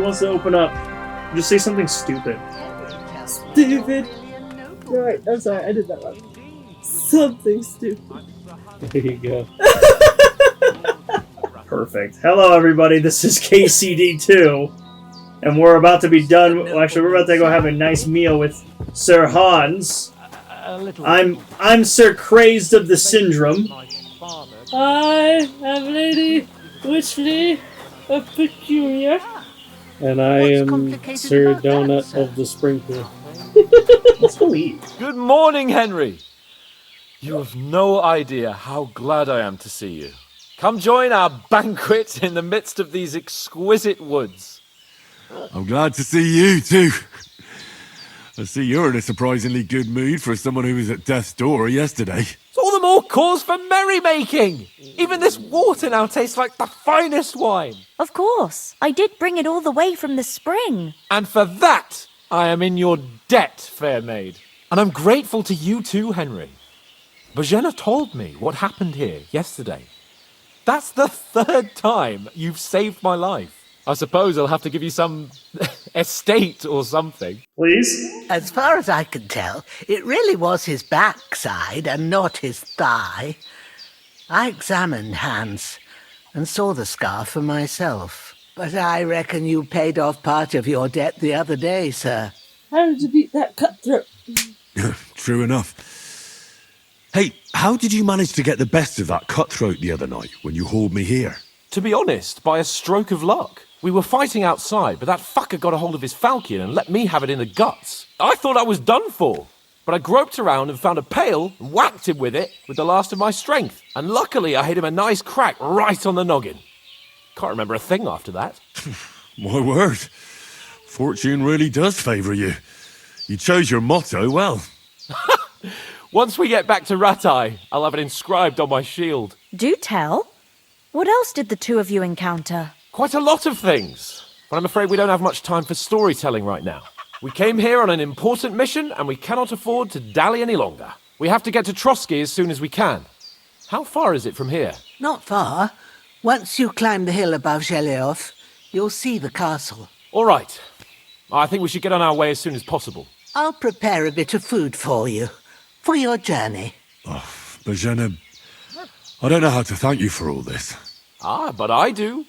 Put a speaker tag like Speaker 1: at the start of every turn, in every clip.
Speaker 1: wants to open up? Just say something stupid.
Speaker 2: Stupid. Right, I'm sorry, I did that wrong. Something stupid.
Speaker 3: There you go.
Speaker 1: Perfect. Hello, everybody. This is KCD2, and we're about to be done. Well, actually, we're about to go have a nice meal with Sir Hans. I'm Sir Crazed of the Syndrome.
Speaker 2: I am Lady Witchley of Peculiar.
Speaker 3: And I am Sir Donut of the Sprinkler.
Speaker 1: Let's go eat.
Speaker 4: Good morning, Henry. You have no idea how glad I am to see you. Come join our banquet in the midst of these exquisite woods.
Speaker 5: I'm glad to see you too. I see you're in a surprisingly good mood for someone who was at death's door yesterday.
Speaker 4: It's all the more cause for merrymaking. Even this water now tastes like the finest wine.
Speaker 6: Of course. I did bring it all the way from the spring.
Speaker 4: And for that, I am in your debt, fair maid. And I'm grateful to you too, Henry. Bojena told me what happened here yesterday. That's the third time you've saved my life. I suppose I'll have to give you some estate or something.
Speaker 1: Please?
Speaker 7: As far as I can tell, it really was his backside and not his thigh. I examined Hans and saw the scar for myself. But I reckon you paid off part of your debt the other day, sir.
Speaker 2: How did you beat that cutthroat?
Speaker 5: True enough. Hey, how did you manage to get the best of that cutthroat the other night when you hauled me here?
Speaker 4: To be honest, by a stroke of luck. We were fighting outside, but that fucker got a hold of his falchion and let me have it in the guts. I thought I was done for. But I groped around and found a pail and whacked him with it with the last of my strength. And luckily I hit him a nice crack right on the noggin. Can't remember a thing after that.
Speaker 5: My word. Fortune really does favour you. You chose your motto well.
Speaker 4: Once we get back to Ratai, I'll have it inscribed on my shield.
Speaker 6: Do tell. What else did the two of you encounter?
Speaker 4: Quite a lot of things. But I'm afraid we don't have much time for storytelling right now. We came here on an important mission and we cannot afford to dally any longer. We have to get to Trotsky as soon as we can. How far is it from here?
Speaker 7: Not far. Once you climb the hill above Zheleov, you'll see the castle.
Speaker 4: All right. I think we should get on our way as soon as possible.
Speaker 7: I'll prepare a bit of food for you, for your journey.
Speaker 5: Oh, Bojena, I don't know how to thank you for all this.
Speaker 4: Ah, but I do.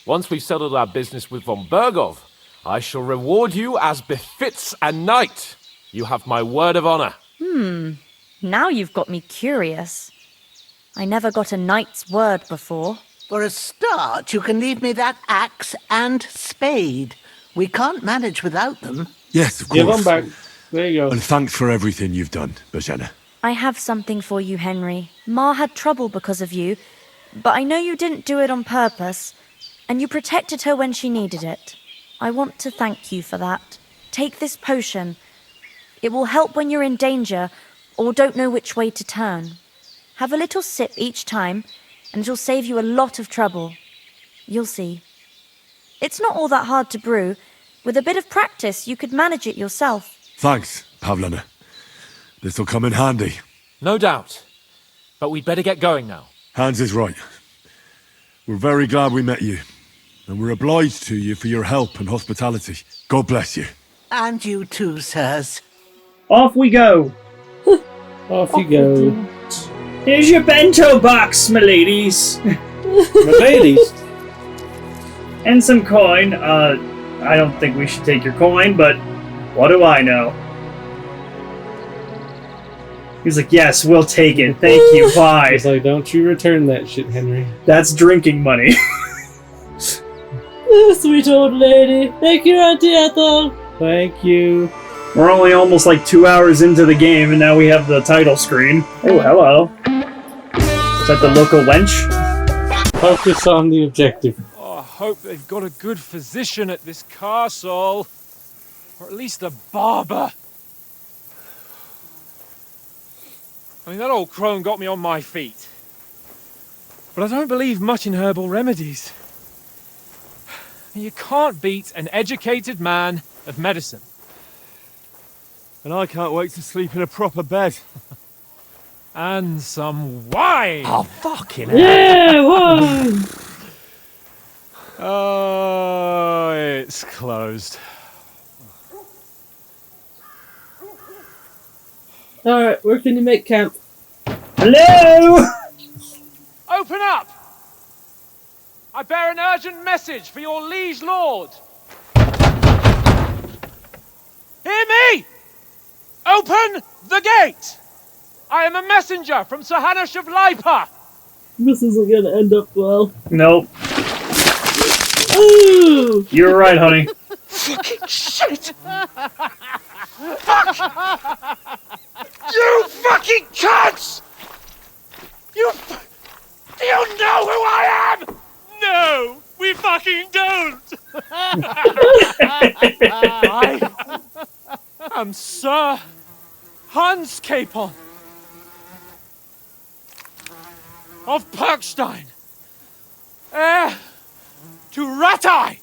Speaker 4: Once we've settled our business with von Bergov, I shall reward you as befits a knight. You have my word of honor.
Speaker 6: Now you've got me curious. I never got a knight's word before.
Speaker 7: For a start, you can leave me that axe and spade. We can't manage without them.
Speaker 5: Yes, of course.
Speaker 3: Give them back. There you go.
Speaker 5: And thanks for everything you've done, Bojena.
Speaker 6: I have something for you, Henry. Ma had trouble because of you, but I know you didn't do it on purpose, and you protected her when she needed it. I want to thank you for that. Take this potion. It will help when you're in danger or don't know which way to turn. Have a little sip each time, and it'll save you a lot of trouble. You'll see. It's not all that hard to brew. With a bit of practice, you could manage it yourself.
Speaker 5: Thanks, Pavlana. This'll come in handy.
Speaker 4: No doubt. But we'd better get going now.
Speaker 5: Hans is right. We're very glad we met you. And we're obliged to you for your help and hospitality. God bless you.
Speaker 7: And you too, sirs.
Speaker 1: Off we go.
Speaker 3: Off you go.
Speaker 1: Here's your bento box, my ladies.
Speaker 3: My ladies.
Speaker 1: And some coin. I don't think we should take your coin, but what do I know? He's like, yes, we'll take it. Thank you, bye.
Speaker 3: He's like, don't you return that shit, Henry.
Speaker 1: That's drinking money.
Speaker 2: Oh, sweet old lady. Thank you, Auntie Ethel.
Speaker 3: Thank you.
Speaker 1: We're only almost like 2 hours into the game, and now we have the title screen. Oh, hello. Is that the local wench?
Speaker 3: Focus on the objective.
Speaker 8: Oh, I hope they've got a good physician at this castle. Or at least a barber. I mean, that old crone got me on my feet. But I don't believe much in herbal remedies. You can't beat an educated man of medicine. And I can't wait to sleep in a proper bed. And some wine!
Speaker 4: Oh, fucking hell.
Speaker 2: Yeah, wine!
Speaker 8: Oh, It's closed.
Speaker 2: Alright, where can you make camp?
Speaker 1: Hello!
Speaker 8: Open up! I bear an urgent message for your liege lord. Hear me! Open the gate! I am a messenger from Sir Hanush of Lipa.
Speaker 2: This isn't gonna end up well.
Speaker 1: Nope.
Speaker 2: Ooh!
Speaker 1: You're right, honey.
Speaker 8: Fucking shit! Fuck! You fucking cunts! Do you know who I am? No, we fucking don't! I am Sir Hans Capon of Perkstein, heir to Ratai!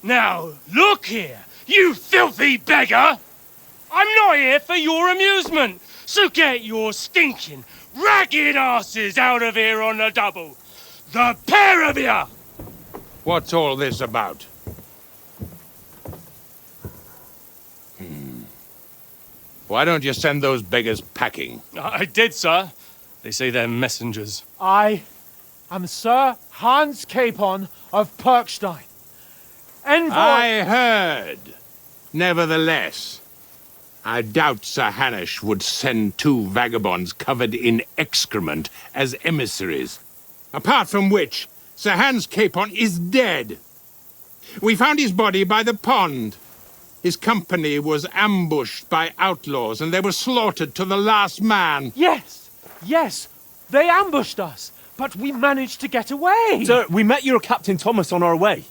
Speaker 8: Now, look here, you filthy beggar! I'm not here for your amusement, so get your stinking, ragged asses out of here on the double! The pair of you!
Speaker 9: What's all this about? Why don't you send those beggars packing?
Speaker 8: I did, sir. They say they're messengers. I am Sir Hans Capon of Perkstein. Envoy...
Speaker 9: I heard. Nevertheless, I doubt Sir Hanush would send two vagabonds covered in excrement as emissaries. Apart from which, Sir Hans Capon is dead. We found his body by the pond. His company was ambushed by outlaws, and they were slaughtered to the last man.
Speaker 8: Yes, yes, they ambushed us, but we managed to get away.
Speaker 10: Sir, we met your Captain Thomas on our way.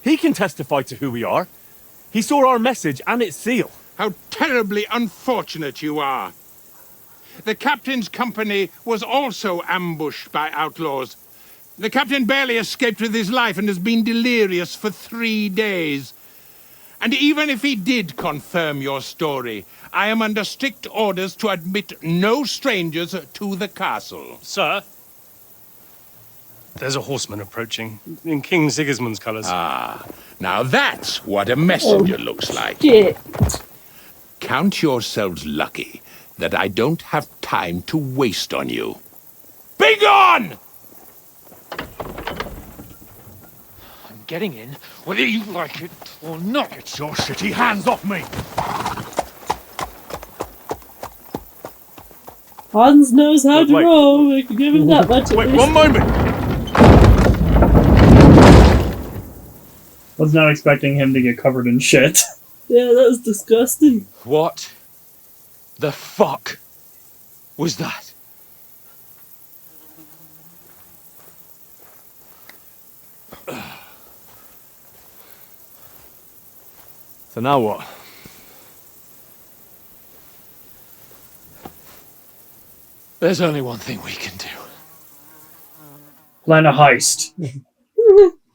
Speaker 10: He can testify to who we are. He saw our message and its seal.
Speaker 9: How terribly unfortunate you are. The captain's company was also ambushed by outlaws. The captain barely escaped with his life and has been delirious for 3 days. And even if he did confirm your story, I am under strict orders to admit no strangers to the castle.
Speaker 8: Sir, there's a horseman approaching in King Sigismund's colours.
Speaker 9: Ah, now that's what a messenger looks like.
Speaker 2: Shit.
Speaker 9: Count yourselves lucky that I don't have time to waste on you. Be gone!
Speaker 8: I'm getting in, whether you like it or not. Get your shitty hands off me!
Speaker 2: Hans knows how to
Speaker 10: Wait.
Speaker 2: roll. We can give him that much.
Speaker 10: Wait, one moment!
Speaker 1: Was not expecting him to get covered in shit.
Speaker 2: Yeah, that was disgusting.
Speaker 8: What the fuck was that?
Speaker 10: So now what?
Speaker 8: There's only one thing we can do.
Speaker 1: Plan a heist.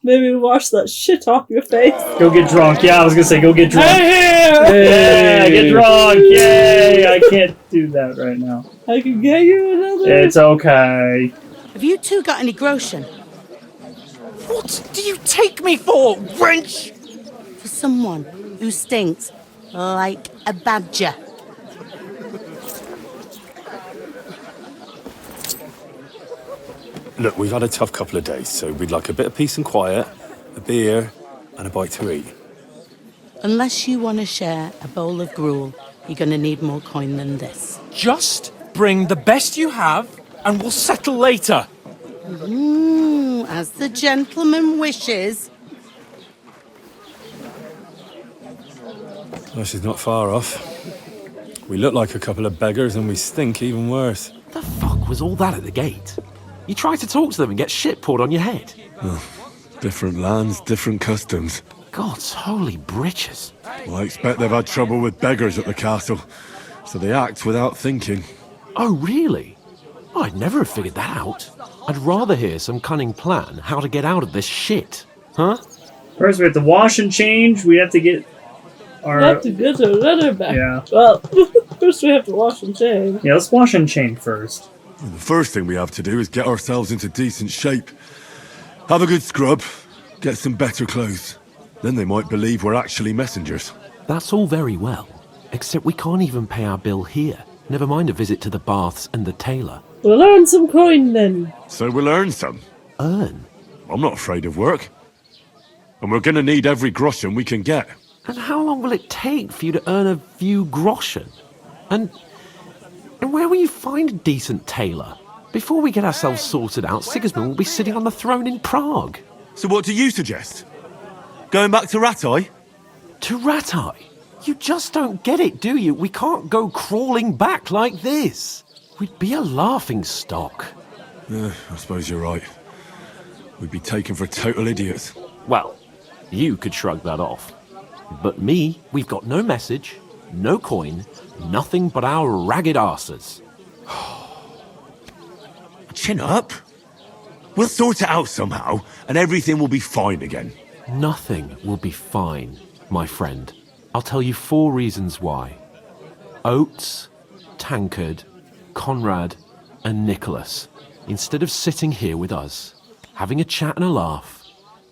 Speaker 2: Maybe wash that shit off your face.
Speaker 1: Go get drunk. Yeah, I was gonna say go get drunk.
Speaker 2: Hey!
Speaker 1: Yeah, get drunk. Yay! I can't do that right now.
Speaker 2: I can get you another.
Speaker 1: It's okay.
Speaker 11: Have you two got any groschen?
Speaker 10: What do you take me for, wench?
Speaker 11: For someone who stinks like a badger.
Speaker 10: Look, we've had a tough couple of days, so we'd like a bit of peace and quiet, a beer, and a bite to eat.
Speaker 11: Unless you want to share a bowl of gruel, you're going to need more coin than this.
Speaker 10: Just bring the best you have, and we'll settle later.
Speaker 11: As the gentleman wishes.
Speaker 10: Well, she's not far off. We look like a couple of beggars, and we stink even worse.
Speaker 4: The fuck was all that at the gate? You try to talk to them and get shit poured on your head.
Speaker 5: Different lands, different customs.
Speaker 4: God's holy britches.
Speaker 5: Well, I expect they've had trouble with beggars at the castle, so they act without thinking.
Speaker 4: Oh, really? I'd never have figured that out. I'd rather hear some cunning plan how to get out of this shit. Huh?
Speaker 1: First we have to wash and change. We have to get our...
Speaker 2: We have to get our leather back.
Speaker 1: Yeah.
Speaker 2: Well, first we have to wash and change.
Speaker 1: Yeah, let's wash and change first.
Speaker 5: The first thing we have to do is get ourselves into decent shape. Have a good scrub, get some better clothes. Then they might believe we're actually messengers.
Speaker 4: That's all very well, except we can't even pay our bill here. Never mind a visit to the baths and the tailor.
Speaker 2: We'll earn some coin then.
Speaker 5: So we'll earn some.
Speaker 4: Earn?
Speaker 5: I'm not afraid of work. And we're gonna need every groschen we can get.
Speaker 4: And how long will it take for you to earn a few groschen? And where will you find a decent tailor? Before we get ourselves sorted out, Sigismund will be sitting on the throne in Prague.
Speaker 5: So what do you suggest? Going back to Ratai?
Speaker 4: To Ratai? You just don't get it, do you? We can't go crawling back like this. We'd be a laughing stock.
Speaker 5: I suppose you're right. We'd be taken for total idiots.
Speaker 4: Well, you could shrug that off. But me, we've got no message, no coin, nothing but our ragged arses.
Speaker 5: Chin up. We'll sort it out somehow, and everything will be fine again.
Speaker 4: Nothing will be fine, my friend. I'll tell you 4 reasons why. Oates, Tankard, Conrad, and Nicholas, instead of sitting here with us, having a chat and a laugh,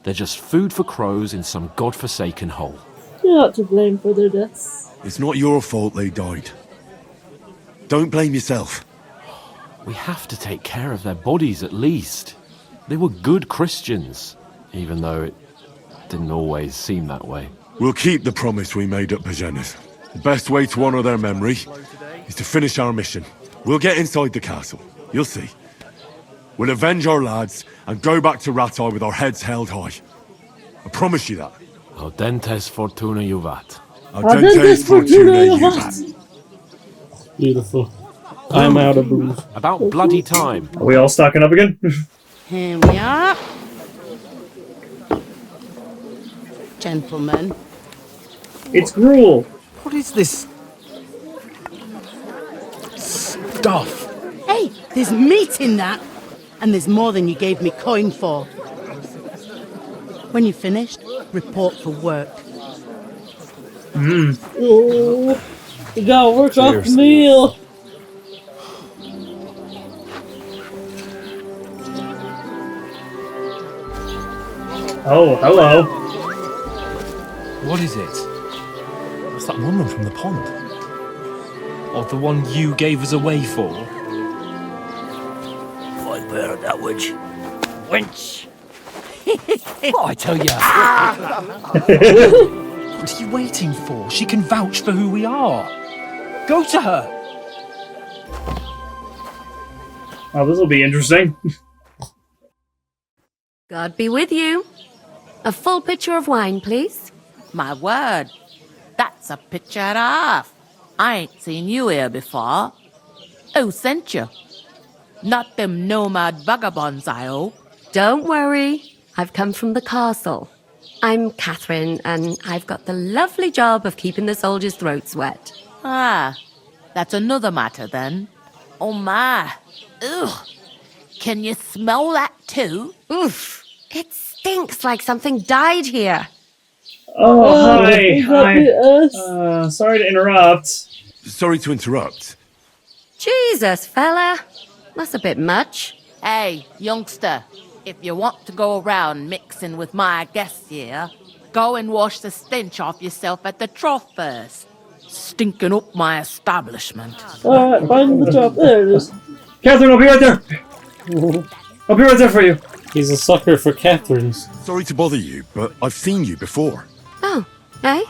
Speaker 4: they're just food for crows in some godforsaken hole.
Speaker 2: You're not to blame for their deaths.
Speaker 5: It's not your fault they died. Don't blame yourself.
Speaker 4: We have to take care of their bodies at least. They were good Christians, even though it didn't always seem that way.
Speaker 5: We'll keep the promise we made at Pagenis. The best way to honour their memory is to finish our mission. We'll get inside the castle. You'll see. We'll avenge our lads and go back to Ratai with our heads held high. I promise you that.
Speaker 4: Audentes fortuna juvat.
Speaker 5: Audentes fortuna juvat.
Speaker 3: Beautiful. I'm out of booze.
Speaker 4: About bloody time.
Speaker 1: Are we all stocking up again?
Speaker 11: Here we are. Gentlemen.
Speaker 1: It's gruel.
Speaker 8: What is this stuff?
Speaker 11: Hey, there's meat in that. And there's more than you gave me coin for. When you're finished, report for work.
Speaker 2: Oh, you gotta work off the meal.
Speaker 1: Oh, hello.
Speaker 8: What is it? What's that woman from the pond? Or the one you gave us away for?
Speaker 12: I bear that witch. Wench!
Speaker 8: What I tell ya? What are you waiting for? She can vouch for who we are. Go to her.
Speaker 1: Oh, this will be interesting.
Speaker 13: God be with you. A full pitcher of wine, please.
Speaker 14: My word, that's a pitcher and a half. I ain't seen you here before. Who sent you? Not them nomad vagabonds, I hope.
Speaker 13: Don't worry. I've come from the castle. I'm Catherine, and I've got the lovely job of keeping the soldiers' throats wet.
Speaker 14: Ah, that's another matter then. Oh my. Ugh. Can you smell that too?
Speaker 13: Oof. It stinks like something died here.
Speaker 1: Oh, hi. Sorry to interrupt.
Speaker 5: Sorry to interrupt.
Speaker 13: Jesus, fella. That's a bit much.
Speaker 14: Hey, youngster. If you want to go around mixing with my guests here, go and wash the stench off yourself at the trough first. Stinking up my establishment.
Speaker 2: Alright, find the top. There it is.
Speaker 1: Catherine, I'll be right there. I'll be right there for you.
Speaker 3: He's a sucker for Catherines.
Speaker 5: Sorry to bother you, but I've seen you before.
Speaker 13: Oh, eh?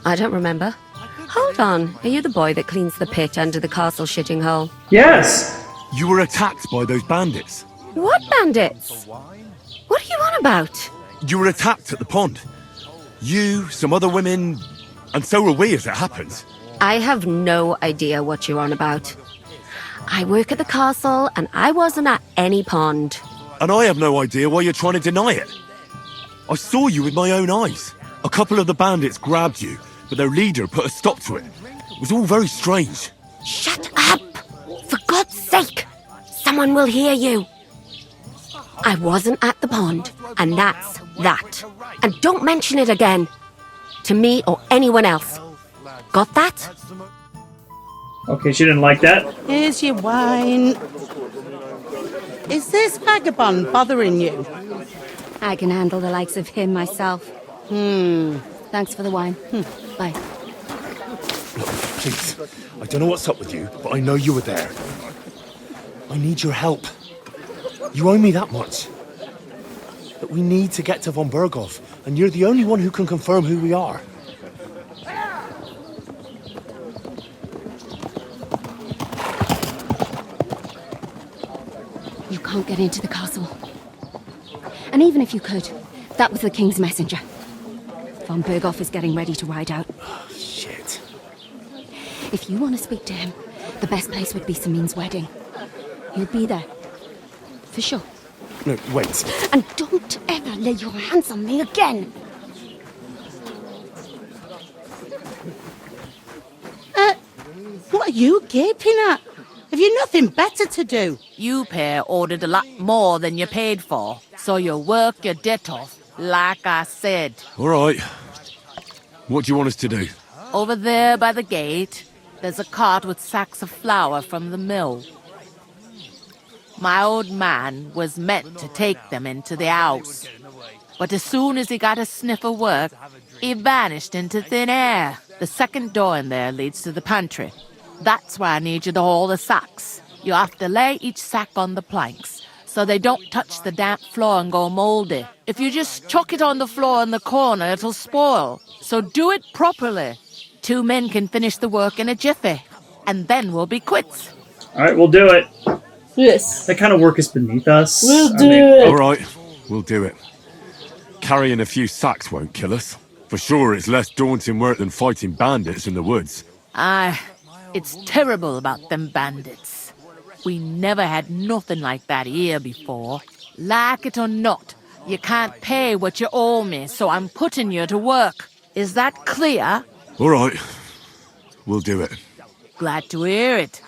Speaker 13: I don't remember. Hold on. Are you the boy that cleans the pit under the castle shitting hole?
Speaker 1: Yes.
Speaker 5: You were attacked by those bandits.
Speaker 13: What bandits? What are you on about?
Speaker 5: You were attacked at the pond. You, some other women, and so were we as it happens.
Speaker 13: I have no idea what you're on about. I work at the castle, and I wasn't at any pond.
Speaker 5: And I have no idea why you're trying to deny it. I saw you with my own eyes. A couple of the bandits grabbed you, but their leader put a stop to it. It was all very strange.
Speaker 13: Shut up! For God's sake! Someone will hear you. I wasn't at the pond, and that's that. And don't mention it again. To me or anyone else. Got that?
Speaker 1: Okay, she didn't like that.
Speaker 11: Here's your wine. Is this vagabond bothering you?
Speaker 13: I can handle the likes of him myself. Thanks for the wine. Bye.
Speaker 10: Please, I don't know what's up with you, but I know you were there. I need your help. You owe me that much. But we need to get to von Berghoff, and you're the only one who can confirm who we are.
Speaker 13: You can't get into the castle. And even if you could, that was the King's messenger. Von Berghoff is getting ready to ride out.
Speaker 10: Shit.
Speaker 13: If you want to speak to him, the best place would be Samin's wedding. He'll be there. For sure.
Speaker 10: No, wait.
Speaker 13: And don't ever lay your hands on me again!
Speaker 11: What are you gaping at? Have you nothing better to do?
Speaker 14: You pair ordered a lot more than you paid for, so you work your debt off, like I said.
Speaker 5: All right. What do you want us to do?
Speaker 14: Over there by the gate, there's a cart with sacks of flour from the mill. My old man was meant to take them into the house, but as soon as he got a sniff of work, he vanished into thin air. The second door in there leads to the pantry. That's where I need you to haul the sacks. You have to lay each sack on the planks, so they don't touch the damp floor and go mouldy. If you just chuck it on the floor in the corner, it'll spoil. So do it properly. 2 men can finish the work in a jiffy, and then we'll be quits.
Speaker 1: Alright, we'll do it.
Speaker 2: Yes.
Speaker 1: That kind of work is beneath us.
Speaker 2: We'll do it.
Speaker 5: All right, we'll do it. Carrying a few sacks won't kill us. For sure, it's less daunting work than fighting bandits in the woods.
Speaker 14: Aye, it's terrible about them bandits. We never had nothing like that here before. Like it or not, you can't pay what you owe me, so I'm putting you to work. Is that clear?
Speaker 5: All right, we'll do it.
Speaker 14: Glad to hear it.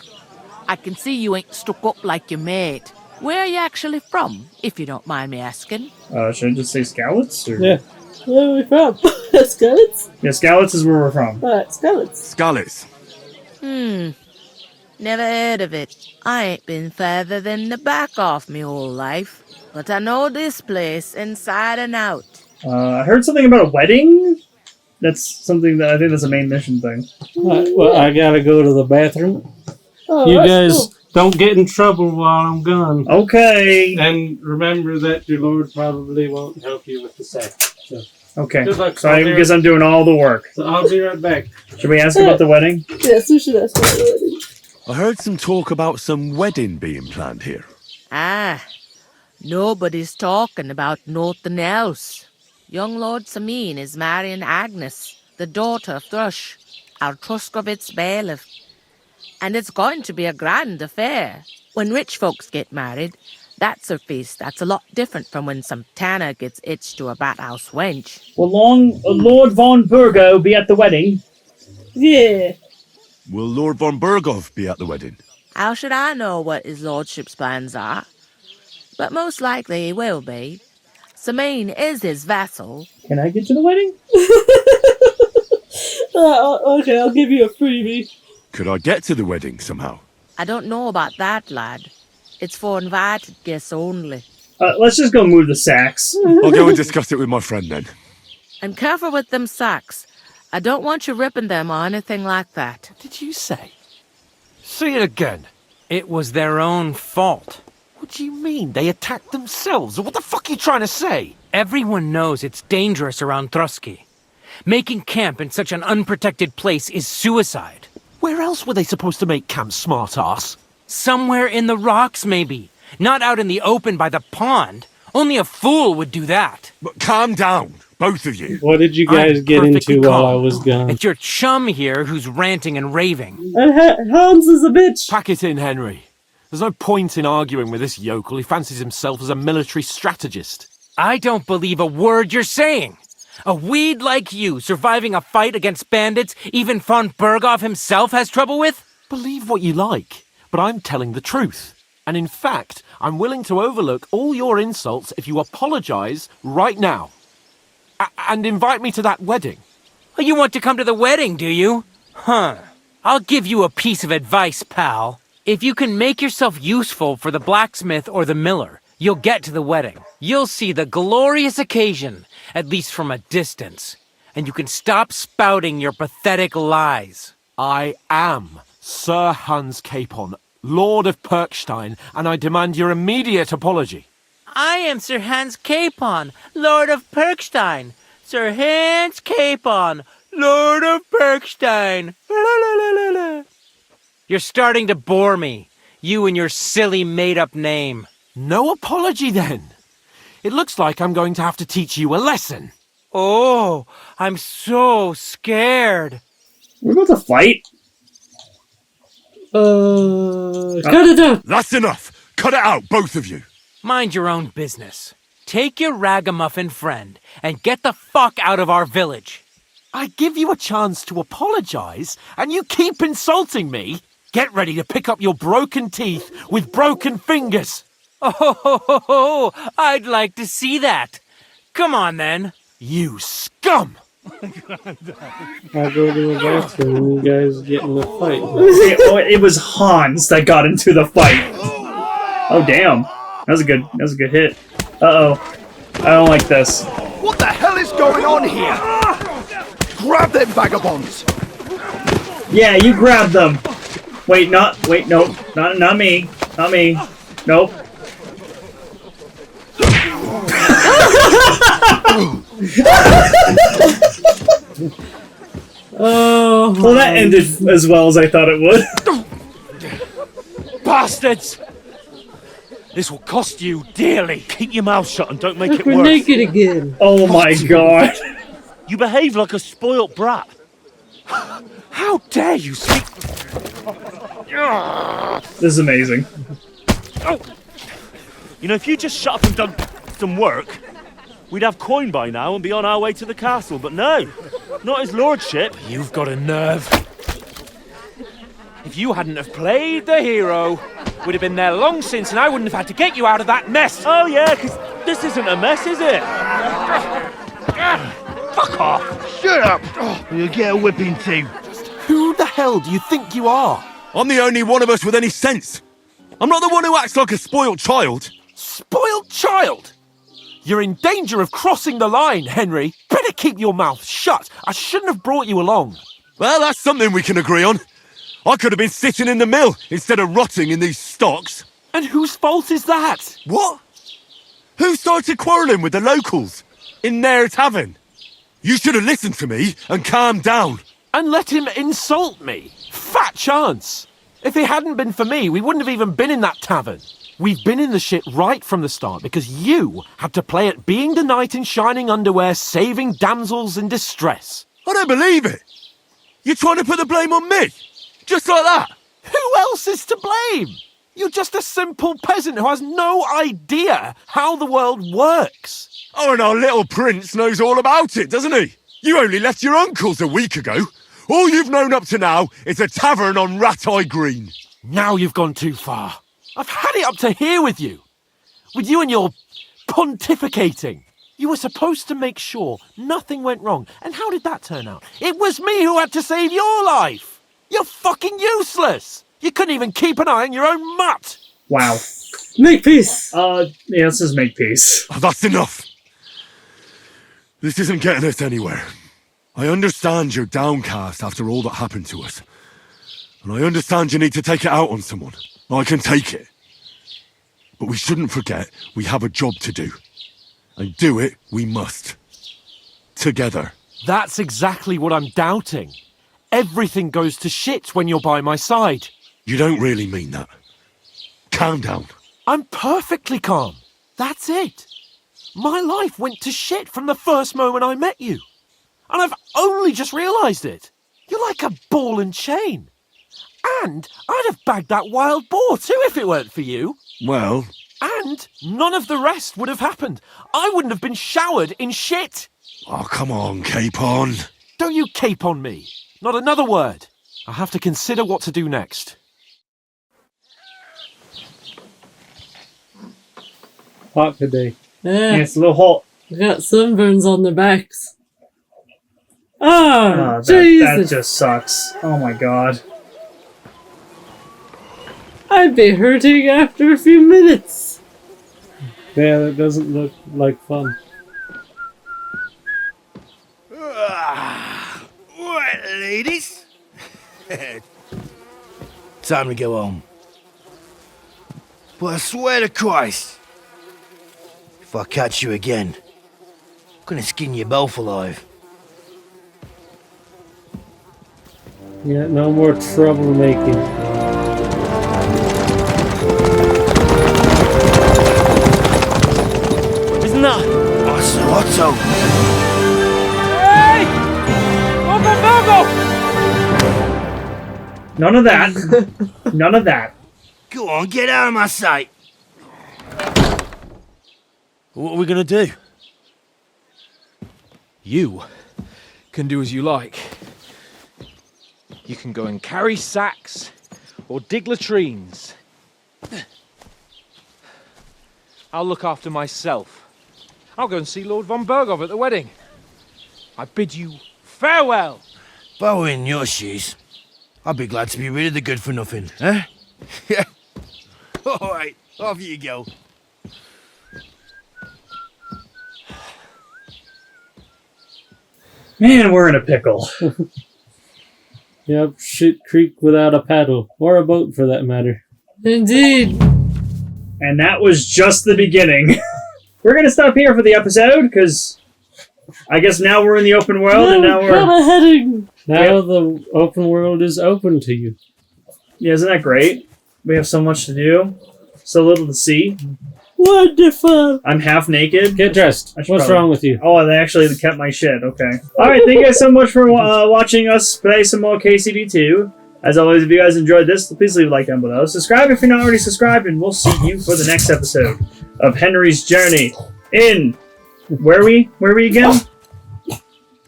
Speaker 14: I can see you ain't stuck up like your mate. Where are you actually from, if you don't mind me asking?
Speaker 1: Should I just say Scowlitz? Or...
Speaker 2: Yeah. Where are we from? Skellets?
Speaker 1: Yeah, Scowlitz is where we're from.
Speaker 2: Skellets.
Speaker 5: Skalitz.
Speaker 14: Never heard of it. I ain't been further than the back off me whole life. But I know this place inside and out.
Speaker 1: I heard something about a wedding? That's something that I think that's a main mission thing.
Speaker 3: Well, I gotta go to the bathroom.
Speaker 2: Oh,
Speaker 3: You
Speaker 2: that's
Speaker 3: guys
Speaker 2: cool.
Speaker 3: don't get in trouble while I'm gone.
Speaker 1: Okay.
Speaker 3: And remember that your lord probably won't help you with the sack. So,
Speaker 1: Okay.
Speaker 3: good luck.
Speaker 1: So I guess I'm doing all the work.
Speaker 3: So I'll be right back.
Speaker 1: Should we ask about the wedding?
Speaker 2: Yes, we should ask about the wedding.
Speaker 5: I heard some talk about some wedding being planned here.
Speaker 14: Ah, nobody's talking about nothing else. Young Lord Samin is marrying Agnes, the daughter of Thrush, our Truskovitz bailiff. And it's going to be a grand affair. When rich folks get married, that's a feast that's a lot different from when some tanner gets itched to a bathouse wench.
Speaker 1: Will Lord von Burgo be at the wedding?
Speaker 2: Yeah.
Speaker 5: Will Lord von Berghoff be at the wedding?
Speaker 14: How should I know what his lordship's plans are? But most likely he will be. Samin is his vassal.
Speaker 1: Can I get to the wedding?
Speaker 2: Okay, I'll give you a freebie.
Speaker 5: Could I get to the wedding somehow?
Speaker 14: I don't know about that, lad. It's for invited guests only.
Speaker 1: Let's just go move the sacks.
Speaker 5: I'll go and discuss it with my friend then.
Speaker 14: And careful with them sacks. I don't want you ripping them or anything like that.
Speaker 4: What did you say? Say it again.
Speaker 15: It was their own fault.
Speaker 4: What do you mean? They attacked themselves? What the fuck are you trying to say?
Speaker 15: Everyone knows it's dangerous around Trotsky. Making camp in such an unprotected place is suicide.
Speaker 4: Where else were they supposed to make camp, smart-ass?
Speaker 15: Somewhere in the rocks, maybe. Not out in the open by the pond. Only a fool would do that.
Speaker 5: But calm down, both of you.
Speaker 3: What did you guys
Speaker 15: I'm
Speaker 3: get
Speaker 15: perfectly
Speaker 3: into while I
Speaker 15: calm.
Speaker 3: was gone?
Speaker 15: It's your chum here who's ranting and raving.
Speaker 2: And Hans is a bitch.
Speaker 4: Pack it in, Henry. There's no point in arguing with this yokel. He fancies himself as a military strategist.
Speaker 15: I don't believe a word you're saying. A weed like you surviving a fight against bandits even von Berghoff himself has trouble with?
Speaker 4: Believe what you like, but I'm telling the truth. And in fact, I'm willing to overlook all your insults if you apologize right now. And invite me to that wedding.
Speaker 15: Oh, you want to come to the wedding, do you? Huh. I'll give you a piece of advice, pal. If you can make yourself useful for the blacksmith or the miller, you'll get to the wedding. You'll see the glorious occasion, at least from a distance. And you can stop spouting your pathetic lies.
Speaker 4: I am Sir Hans Capon, Lord of Perkstein, and I demand your immediate apology.
Speaker 15: I am Sir Hans Capon, Lord of Perkstein. Sir Hans Capon, Lord of Perkstein. You're starting to bore me, you and your silly made-up name.
Speaker 4: No apology, then. It looks like I'm going to have to teach you a lesson.
Speaker 15: Oh, I'm so scared.
Speaker 1: We're about to fight?
Speaker 2: Cut it out!
Speaker 5: That's enough! Cut it out, both of you!
Speaker 15: Mind your own business. Take your ragamuffin friend and get the fuck out of our village.
Speaker 4: I give you a chance to apologize, and you keep insulting me. Get ready to pick up your broken teeth with broken fingers.
Speaker 15: Oh, I'd like to see that. Come on, then.
Speaker 4: You scum!
Speaker 3: I'll go to the bathroom and you guys get in the fight.
Speaker 1: It was Hans that got into the fight. Oh, damn. That was a good hit. Uh-oh. I don't like this.
Speaker 16: What the hell is going on here? Grab them vagabonds!
Speaker 1: Yeah, you grab them. Wait, nope. Not me. Not me. Nope.
Speaker 2: Oh.
Speaker 1: Well, that ended as well as I thought it would.
Speaker 10: Bastards! This will cost you dearly. Keep your mouth shut and don't make
Speaker 2: Look,
Speaker 10: it
Speaker 2: we're
Speaker 10: worse.
Speaker 2: naked again.
Speaker 1: Oh my god.
Speaker 10: You behave like a spoilt brat. How dare you speak...
Speaker 1: This is amazing.
Speaker 10: You know, if you just shut up and done some work, we'd have coin by now and be on our way to the castle. But no, not his lordship.
Speaker 4: You've got a nerve.
Speaker 8: If you hadn't have played the hero, we'd have been there long since and I wouldn't have had to get you out of that mess.
Speaker 10: Oh yeah, because this isn't a mess, is it? Fuck off.
Speaker 16: Shut up! You'll get a whipping too.
Speaker 4: Who the hell do you think you are?
Speaker 5: I'm the only one of us with any sense. I'm not the one who acts like a spoiled child.
Speaker 4: Spoiled child? You're in danger of crossing the line, Henry. Better keep your mouth shut. I shouldn't have brought you along.
Speaker 5: Well, that's something we can agree on. I could have been sitting in the mill instead of rotting in these stocks.
Speaker 4: And whose fault is that?
Speaker 5: What? Who started quarrelling with the locals in their tavern? You should have listened to me and calmed down.
Speaker 4: And let him insult me. Fat chance. If it hadn't been for me, we wouldn't have even been in that tavern. We've been in the shit right from the start because you had to play at being the knight in shining underwear, saving damsels in distress.
Speaker 5: I don't believe it. You're trying to put the blame on me? Just like that?
Speaker 4: Who else is to blame? You're just a simple peasant who has no idea how the world works.
Speaker 5: Oh, and our little prince knows all about it, doesn't he? You only left your uncle's a week ago. All you've known up to now is a tavern on Rat-Eye Green.
Speaker 4: Now you've gone too far. I've had it up to here with you. With you and your pontificating. You were supposed to make sure nothing went wrong. And how did that turn out? It was me who had to save your life. You're fucking useless. You couldn't even keep an eye on your own mutt.
Speaker 1: Wow.
Speaker 2: Make peace.
Speaker 1: Yeah, let's just make peace.
Speaker 5: Oh, that's enough. This isn't getting us anywhere. I understand you're downcast after all that happened to us. And I understand you need to take it out on someone. I can take it. But we shouldn't forget we have a job to do. And do it we must. Together.
Speaker 4: That's exactly what I'm doubting. Everything goes to shit when you're by my side.
Speaker 5: You don't really mean that. Calm down.
Speaker 4: I'm perfectly calm. That's it. My life went to shit from the first moment I met you. And I've only just realised it. You're like a ball and chain. And I'd have bagged that wild boar too if it weren't for you.
Speaker 5: Well...
Speaker 4: And none of the rest would have happened. I wouldn't have been showered in shit.
Speaker 5: Oh, come on, Capon.
Speaker 4: Don't you cape on me. Not another word. I'll have to consider what to do next.
Speaker 3: Hot today.
Speaker 2: Yeah,
Speaker 1: It's a little hot.
Speaker 2: we got sunburns on their backs.
Speaker 1: That
Speaker 2: Jesus.
Speaker 1: just sucks. Oh my god.
Speaker 2: I'd be hurting after a few minutes.
Speaker 3: Yeah, that doesn't look like fun.
Speaker 12: Right, ladies. Time to go home. But I swear to Christ, if I catch you again, I'm gonna skin you both alive.
Speaker 3: Yeah, no more troublemaking.
Speaker 12: Isn't that? Otto.
Speaker 8: Hey!
Speaker 1: None of that. None of that.
Speaker 12: Go on, get out of my sight. What are we gonna do?
Speaker 8: You can do as you like. You can go and carry sacks or dig latrines. I'll look after myself. I'll go and see Lord von Berghoff at the wedding. I bid you farewell.
Speaker 12: If I were in your shoes, I'd be glad to be rid of the good-for-nothing, eh? Yeah. All right, off you go.
Speaker 1: Man, we're in a pickle.
Speaker 3: Yep, shit creek without a paddle. Or a boat, for that matter.
Speaker 2: Indeed.
Speaker 1: And that was just the beginning. We're going to stop here for the episode, because I guess now we're in the open world, and now we're...
Speaker 2: Got a heading.
Speaker 3: Now the open world is open to you.
Speaker 1: Yeah, isn't that great? We have so much to do. So little to see.
Speaker 2: Wonderful.
Speaker 1: I'm half naked.
Speaker 3: Get dressed. What's wrong with you?
Speaker 1: Oh, they actually kept my shit. Okay. Alright, thank you guys so much for watching us play some more KCD2. As always, if you guys enjoyed this, please leave a like down below. Subscribe if you're not already subscribed, and we'll see you for the next episode of Henry's Journey in... Where are we again?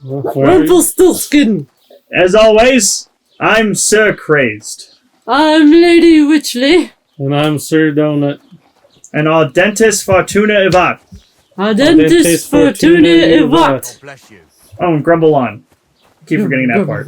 Speaker 2: Rumpelstiltskin.
Speaker 1: As always, I'm Sir Crazed.
Speaker 2: I'm Lady Witchley.
Speaker 3: And I'm Sir Donut.
Speaker 1: And our dentist Fortuna Ivat.
Speaker 2: Our dentist Fortuna Ivat.
Speaker 1: Oh, and Grumble on. Keep forgetting that part.